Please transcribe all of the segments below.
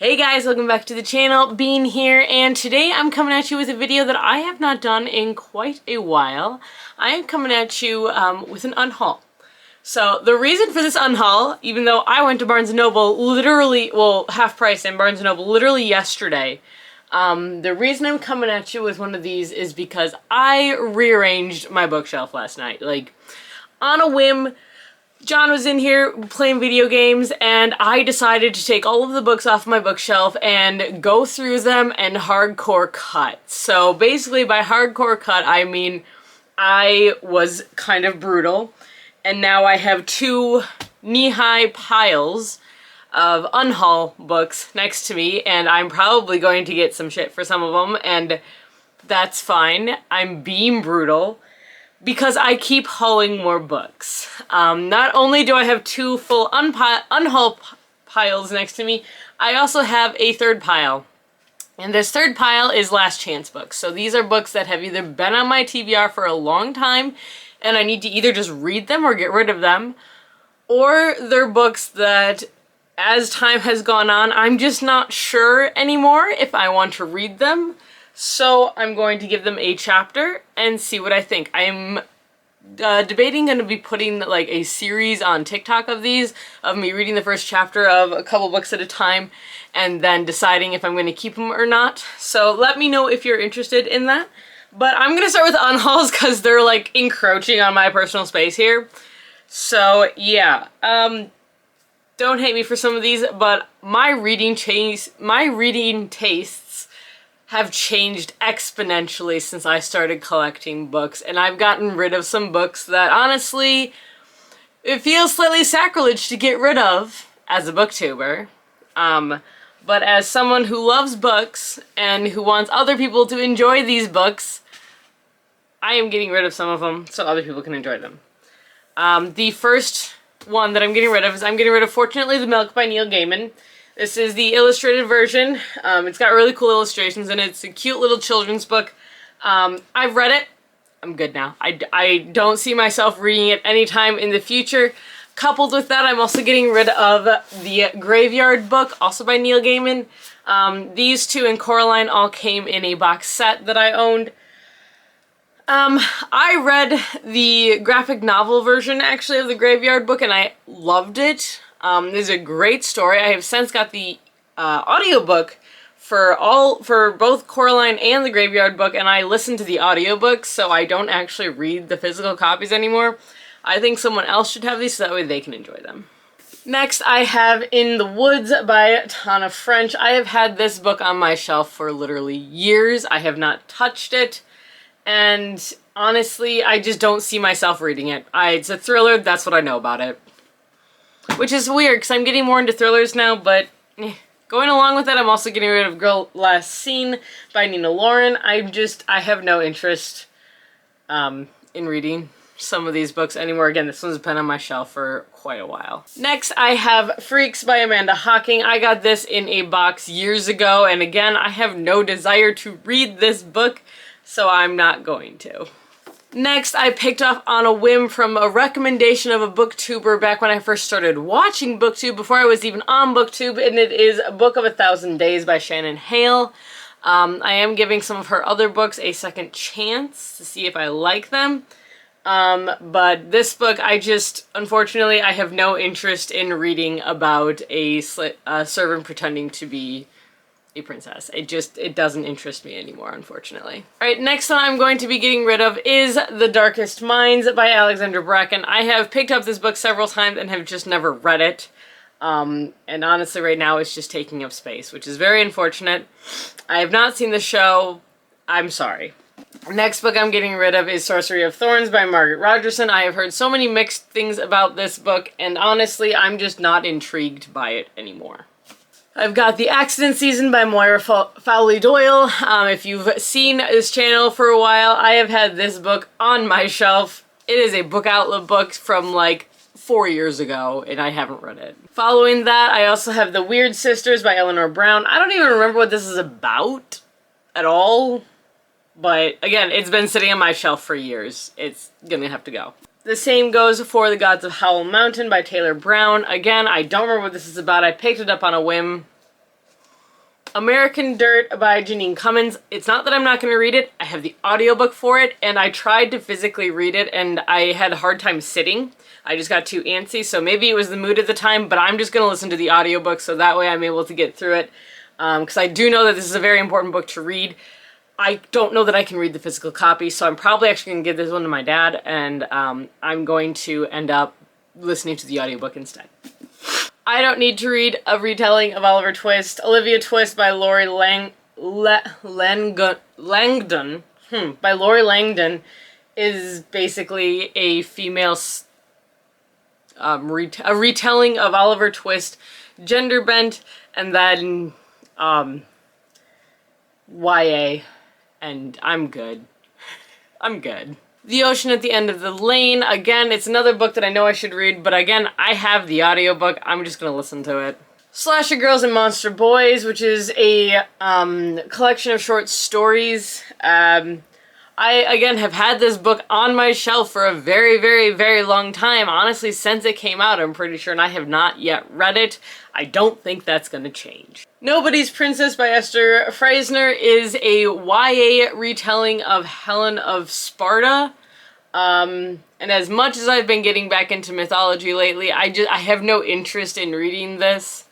Hey guys, welcome back to the channel, Bean here, and today I'm coming at you with a video that I have not done in quite a while. I am coming at you with an unhaul. So the reason for this unhaul, even though I went to Barnes & Noble literally, well, half price in Barnes & Noble literally yesterday, the reason I'm coming at you with one of these is because I rearranged my bookshelf last night. Like, on a whim, John was in here playing video games, and I decided to take all of the books off my bookshelf and go through them and hardcore cut. So basically by hardcore cut, I mean I was kind of brutal, and now I have two knee-high piles of Unhaul books next to me, and I'm probably going to get some shit for some of them, and that's fine. I'm being brutal, because I keep hauling more books. Not only do I have two full unhaul piles next to me, I also have a third pile. And this third pile is last chance books. So these are books that have either been on my TBR for a long time, and I need to either just read them or get rid of them, or they're books that, as time has gone on, I'm just not sure anymore if I want to read them. So I'm going to give them a chapter and see what I think. I'm debating going to be putting like a series on TikTok of these, of me reading the first chapter of a couple books at a time and then deciding if I'm going to keep them or not. So let me know if you're interested in that. But I'm going to start with unhauls because they're like encroaching on my personal space here. So yeah, don't hate me for some of these, but my reading tastes have changed exponentially since I started collecting books, and I've gotten rid of some books that honestly, it feels slightly sacrilege to get rid of as a booktuber. But as someone who loves books and who wants other people to enjoy these books, I am getting rid of some of them so other people can enjoy them. The first one that I'm getting rid of is I'm getting rid of Fortunately the Milk by Neil Gaiman. This is the illustrated version. It's got really cool illustrations and it's a cute little children's book. I've read it. I'm good now. I don't see myself reading it anytime in the future. Coupled with that, I'm also getting rid of the Graveyard book, also by Neil Gaiman. These two and Coraline all came in a box set that I owned. I read the graphic novel version, actually, of the Graveyard book, and I loved it. This is a great story. I have since got the audiobook for both Coraline and the Graveyard book, and I listen to the audiobooks, so I don't actually read the physical copies anymore. I think someone else should have these so that way they can enjoy them. Next, I have In the Woods by Tana French. I have had this book on my shelf for literally years. I have not touched it, and honestly, I just don't see myself reading it. It's a thriller, that's what I know about it. Which is weird, because I'm getting more into thrillers now, but going along with that, I'm also getting rid of Girl Last Seen by Nina Lauren. I have no interest in reading some of these books anymore. Again, this one's been on my shelf for quite a while. Next, I have Freaks by Amanda Hocking. I got this in a box years ago, and again, I have no desire to read this book, so I'm not going to. Next, I picked up on a whim from a recommendation of a booktuber back when I first started watching BookTube, before I was even on BookTube, and it is A Book of 1,000 Days by Shannon Hale. I am giving some of her other books a second chance to see if I like them. But this book, unfortunately, I have no interest in reading about a servant pretending to be a princess. It doesn't interest me anymore, unfortunately. Alright, next one I'm going to be getting rid of is The Darkest Minds by Alexandra Bracken. I have picked up this book several times and have just never read it. And honestly, right now it's just taking up space, which is very unfortunate. I have not seen the show. I'm sorry. Next book I'm getting rid of is Sorcery of Thorns by Margaret Rogerson. I have heard so many mixed things about this book, and honestly, I'm just not intrigued by it anymore. I've got The Accident Season by Moira Fowley Doyle. If you've seen this channel for a while, I have had this book on my shelf. It is a book outlet book from like 4 years ago, and I haven't read it. Following that, I also have The Weird Sisters by Eleanor Brown. I don't even remember what this is about at all, but again, it's been sitting on my shelf for years. It's gonna have to go. The same goes for The Gods of Howell Mountain by Taylor Brown. Again, I don't remember what this is about. I picked it up on a whim. American Dirt by Janine Cummins. It's not that I'm not going to read it. I have the audiobook for it, and I tried to physically read it, and I had a hard time sitting. I just got too antsy, so maybe it was the mood at the time, but I'm just going to listen to the audiobook so that way I'm able to get through it. Because I do know that this is a very important book to read. I don't know that I can read the physical copy, so I'm probably actually going to give this one to my dad, and I'm going to end up listening to the audiobook instead. I don't need to read a retelling of Oliver Twist. Olivia Twist by Lori Langdon. By Lori Langdon is basically a female a retelling of Oliver Twist, gender bent, and then YA, and I'm good. I'm good. The Ocean at the End of the Lane. Again, it's another book that I know I should read, but again, I have the audiobook. I'm just gonna listen to it. Slasher Girls and Monster Boys, which is a collection of short stories. I, again, have had this book on my shelf for a very, very, very long time. Honestly, since it came out, I'm pretty sure, and I have not yet read it. I don't think that's gonna change. Nobody's Princess by Esther Freisner is a YA retelling of Helen of Sparta. And as much as I've been getting back into mythology lately, I have no interest in reading this.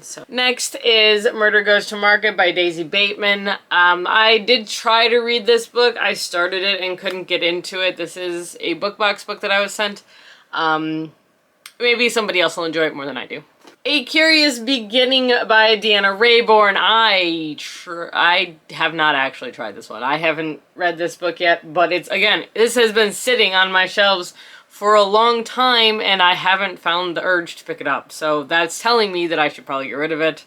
So next is Murder Goes to Market by Daisy Bateman. I did try to read this book. I started it and couldn't get into it. This is a BookBox book that I was sent. Maybe somebody else will enjoy it more than I do. A Curious Beginning by Deanna Raybourn. I have not actually tried this one. I haven't read this book yet, but it's, again, this has been sitting on my shelves for a long time, and I haven't found the urge to pick it up. So that's telling me that I should probably get rid of it.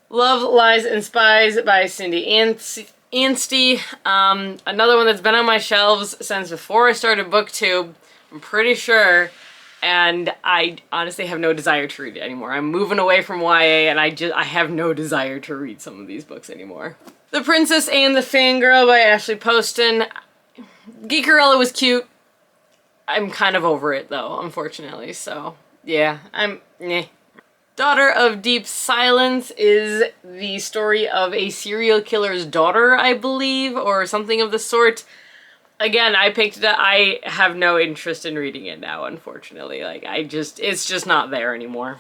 Love, Lies, and Spies by Cindy Anstey. Another one that's been on my shelves since before I started BookTube, I'm pretty sure. And I honestly have no desire to read it anymore. I'm moving away from YA, and I have no desire to read some of these books anymore. The Princess and the Fangirl by Ashley Poston. Geekerella was cute. I'm kind of over it, though, unfortunately, so yeah, Daughter of Deep Silence is the story of a serial killer's daughter, I believe, or something of the sort. Again, I picked it up. I have no interest in reading it now, unfortunately. Like, it's just not there anymore.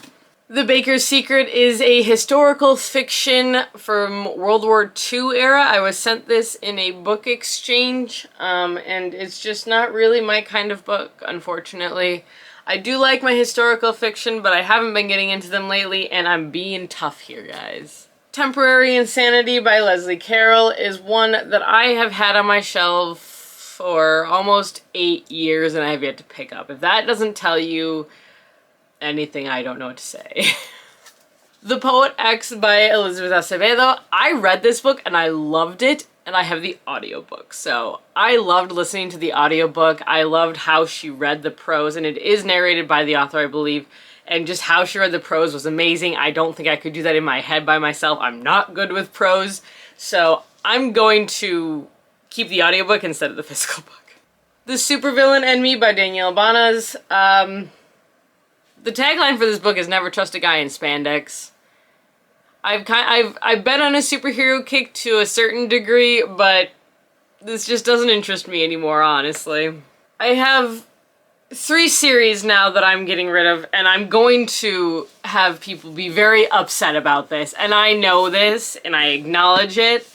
The Baker's Secret is a historical fiction from World War II era. I was sent this in a book exchange, and it's just not really my kind of book, unfortunately. I do like my historical fiction, but I haven't been getting into them lately, and I'm being tough here, guys. Temporary Insanity by Leslie Carroll is one that I have had on my shelf for almost 8 years and I have yet to pick up. If that doesn't tell you anything, I don't know what to say. The Poet X by Elizabeth Acevedo. I read this book and I loved it, and I have the audiobook. So I loved listening to the audiobook. I loved how she read the prose, and it is narrated by the author, I believe. And just how she read the prose was amazing. I don't think I could do that in my head by myself. I'm not good with prose. So I'm going to keep the audiobook instead of the physical book. The Supervillain and Me by Danielle Banas. The tagline for this book is never trust a guy in spandex. I've been on a superhero kick to a certain degree, but this just doesn't interest me anymore, honestly. I have 3 series now that I'm getting rid of, and I'm going to have people be very upset about this, and I know this, and I acknowledge it.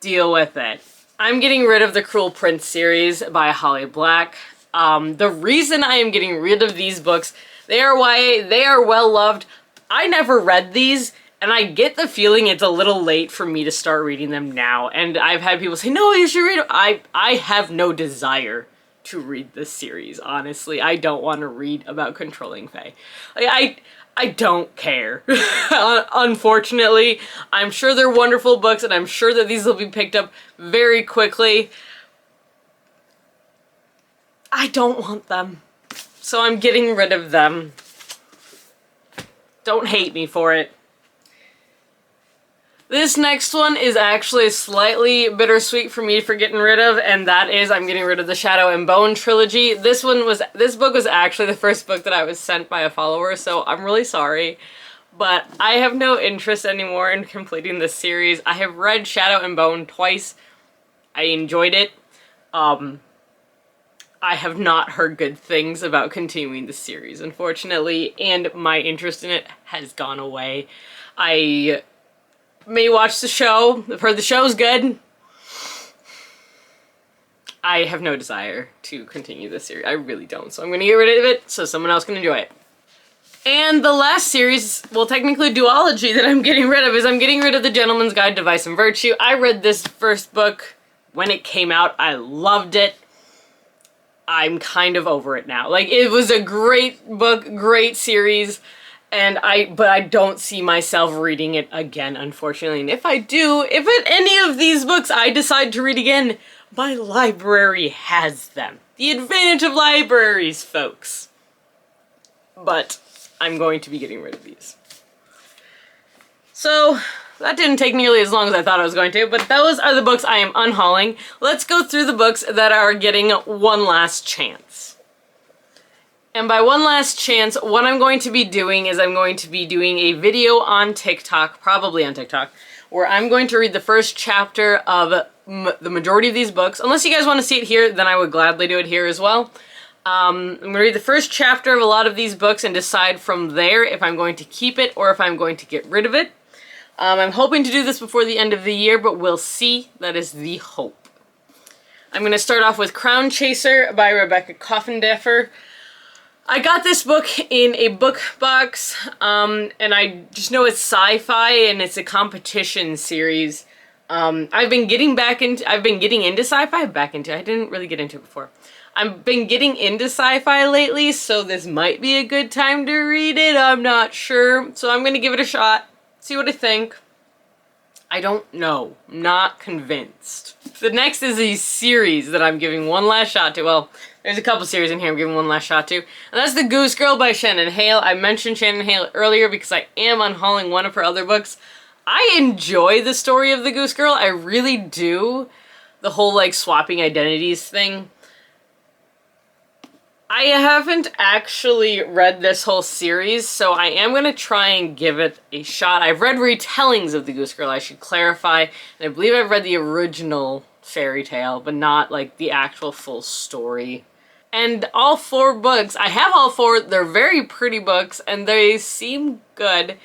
Deal with it. I'm getting rid of the Cruel Prince series by Holly Black. The reason I am getting rid of these books, they are YA, they are well loved. I never read these, and I get the feeling it's a little late for me to start reading them now. And I've had people say, no, you should read them. I have no desire to read this series, honestly. I don't want to read about controlling Fae. Like, I don't care. Unfortunately, I'm sure they're wonderful books, and I'm sure that these will be picked up very quickly. I don't want them. So I'm getting rid of them. Don't hate me for it. This next one is actually slightly bittersweet for me for getting rid of, and that is I'm getting rid of the Shadow and Bone trilogy. This book was actually the first book that I was sent by a follower, so I'm really sorry. but I have no interest anymore in completing this series. I have read Shadow and Bone twice. I enjoyed it. I have not heard good things about continuing the series, unfortunately, and my interest in it has gone away. I may watch the show. I've heard the show's good. I have no desire to continue this series. I really don't. So I'm going to get rid of it so someone else can enjoy it. And the last series, well, technically duology that I'm getting rid of is I'm getting rid of The Gentleman's Guide to Vice and Virtue. I read this first book when it came out. I loved it. I'm kind of over it now. Like, it was a great book, great series, but I don't see myself reading it again, unfortunately. And if I do, if at any of these books I decide to read again, my library has them. The advantage of libraries, folks. But I'm going to be getting rid of these. So, that didn't take nearly as long as I thought it was going to, but those are the books I am unhauling. Let's go through the books that are getting one last chance. And by one last chance, what I'm going to be doing is I'm going to be doing a video on TikTok, probably on TikTok, where I'm going to read the first chapter of the majority of these books. Unless you guys want to see it here, then I would gladly do it here as well. I'm going to read the first chapter of a lot of these books and decide from there if I'm going to keep it or if I'm going to get rid of it. I'm hoping to do this before the end of the year, but we'll see. That is the hope. I'm going to start off with Crown Chaser by Rebecca Coffindaffer. I got this book in a book box, and I just know it's sci-fi and it's a competition series. I've been getting into sci-fi, I didn't really get into it before. I've been getting into sci-fi lately, so this might be a good time to read it. I'm not sure, so I'm going to give it a shot. See what I think. I don't know. I'm not convinced. The next is a series that I'm giving one last shot to. Well, there's a couple series in here I'm giving one last shot to. And that's The Goose Girl by Shannon Hale. I mentioned Shannon Hale earlier because I am unhauling one of her other books. I enjoy the story of The Goose Girl. I really do. The whole, like, swapping identities thing. I haven't actually read this whole series, so I am going to try and give it a shot. I've read retellings of The Goose Girl, I should clarify, and I believe I've read the original fairy tale, but not, like, the actual full story. And all four books, I have all four, they're very pretty books, and they seem good.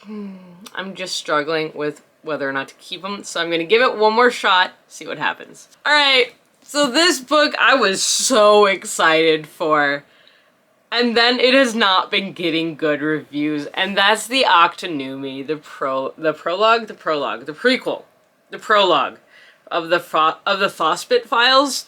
I'm just struggling with whether or not to keep them, so I'm going to give it one more shot, see what happens. Alright. So this book I was so excited for, and then it has not been getting good reviews, and that's the Octonumi, the prologue of the Fospit Files.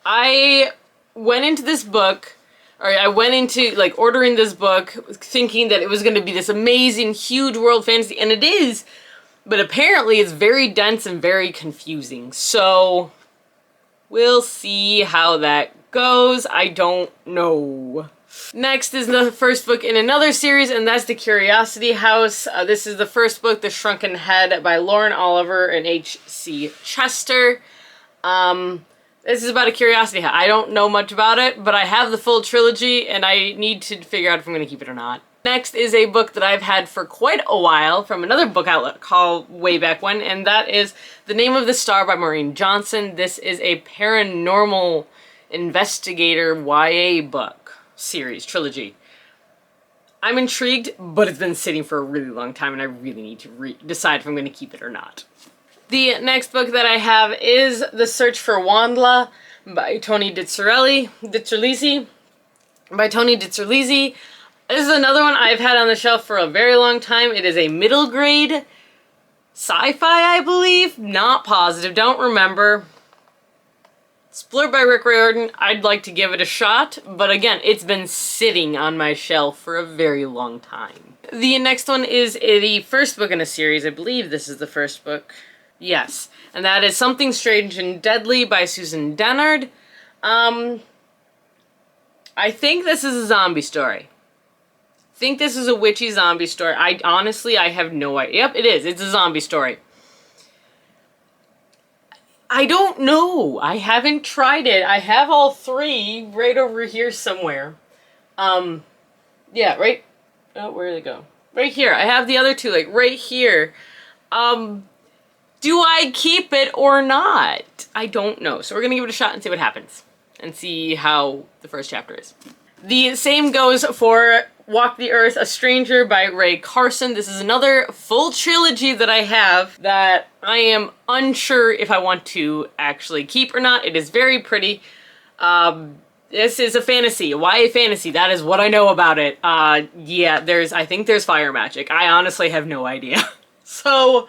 I went into this book, I went into, like, ordering this book thinking that it was going to be this amazing, huge world fantasy, and it is. But apparently it's very dense and very confusing, so we'll see how that goes. I don't know. Next is the first book in another series, and that's The Curiosity House. This is the first book, The Shrunken Head by Lauren Oliver and H.C. Chester. This is about a curiosity house. I don't know much about it, but I have the full trilogy, and I need to figure out if I'm going to keep it or not. Next is a book that I've had for quite a while from another book outlet called Way Back When, and that is The Name of the Star by Maureen Johnson. This is a paranormal investigator YA book series, trilogy. I'm intrigued, but it's been sitting for a really long time and I really need to decide if I'm going to keep it or not. The next book that I have is The Search for Wandla by Toni Dizerlisi. This is another one I've had on the shelf for a very long time. It is a middle grade sci-fi, I believe. Not positive, don't remember. It's blurred by Rick Riordan. I'd like to give it a shot, but again, it's been sitting on my shelf for a very long time. The next one is the first book in a series. I believe this is the first book. Yes, and that is Something Strange and Deadly by Susan Dennard. I think this is a zombie story. I think this is a witchy zombie story. I have no idea. Yep, it is. It's a zombie story. I don't know. I haven't tried it. I have all three right over here somewhere. Yeah, right. Oh, where did it go? Right here. I have the other two, like, right here. Do I keep it or not? I don't know. So we're gonna give it a shot and see what happens. And see how the first chapter is. The same goes for Walk the Earth, A Stranger by Ray Carson. This is another full trilogy that I have that I am unsure if I want to actually keep or not. It is very pretty. This is a fantasy, a YA fantasy. That is what I know about it. Yeah, I think there's fire magic. I honestly have no idea. So,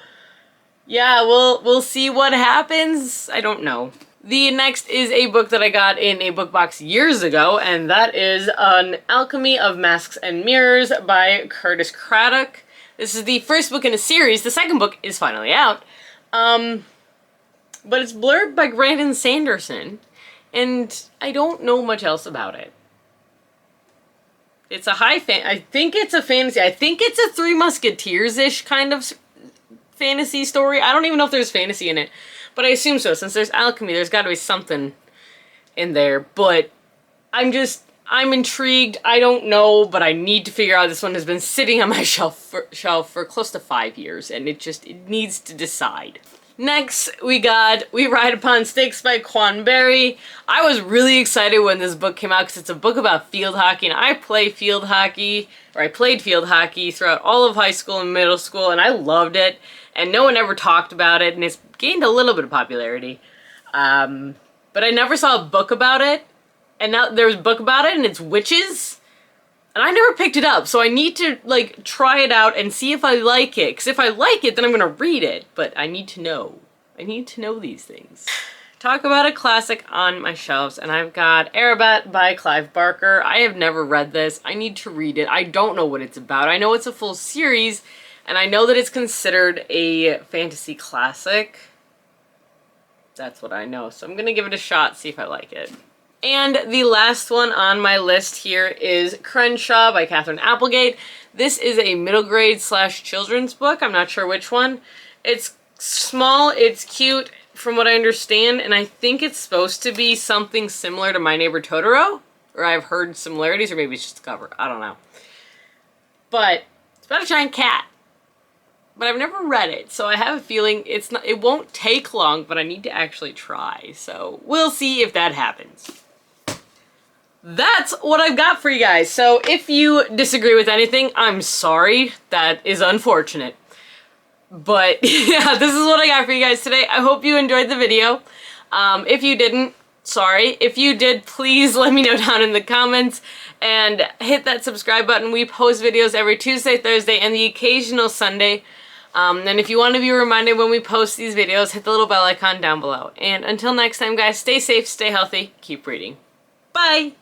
yeah, we'll see what happens. I don't know. The next is a book that I got in a book box years ago, and that is An Alchemy of Masks and Mirrors by Curtis Craddock. This is the first book in a series. The second book is finally out. But it's blurred by Brandon Sanderson, and I don't know much else about it. It's a I think it's a fantasy. I think it's a Three Musketeers-ish kind of fantasy story. I don't even know if there's fantasy in it. But I assume so. Since there's alchemy, there's got to be something in there. But I'm intrigued. I don't know, but I need to figure out. This one has been sitting on my shelf for close to 5 years, and it needs to decide. Next, we got We Ride Upon Sticks by Quan Berry. I was really excited when this book came out because it's a book about field hockey, and I played field hockey throughout all of high school and middle school, and I loved it. And no one ever talked about it, and it's gained a little bit of popularity. But I never saw a book about it, and now there's a book about it, and it's witches. And I never picked it up, so I need to, like, try it out and see if I like it. Because if I like it, then I'm gonna read it. But I need to know. I need to know these things. Talk about a classic on my shelves, and I've got Arabat by Clive Barker. I have never read this. I need to read it. I don't know what it's about. I know it's a full series, and I know that it's considered a fantasy classic. That's what I know. So I'm gonna give it a shot, see if I like it. And the last one on my list here is Crenshaw by Catherine Applegate. This is a middle grade / children's book. I'm not sure which one. It's small, it's cute from what I understand, and I think it's supposed to be something similar to My Neighbor Totoro. Or I've heard similarities, or maybe it's just a cover. I don't know. But it's about a giant cat. But I've never read it, so I have a feeling it won't take long, but I need to actually try. So we'll see if that happens. That's what I've got for you guys. So if you disagree with anything, I'm sorry. That is unfortunate. But yeah, this is what I got for you guys today. I hope you enjoyed the video. If you didn't, sorry. If you did, please let me know down in the comments. And hit that subscribe button. We post videos every Tuesday, Thursday, and the occasional Sunday. And if you want to be reminded when we post these videos, hit the little bell icon down below. And until next time, guys, stay safe, stay healthy, keep reading. Bye!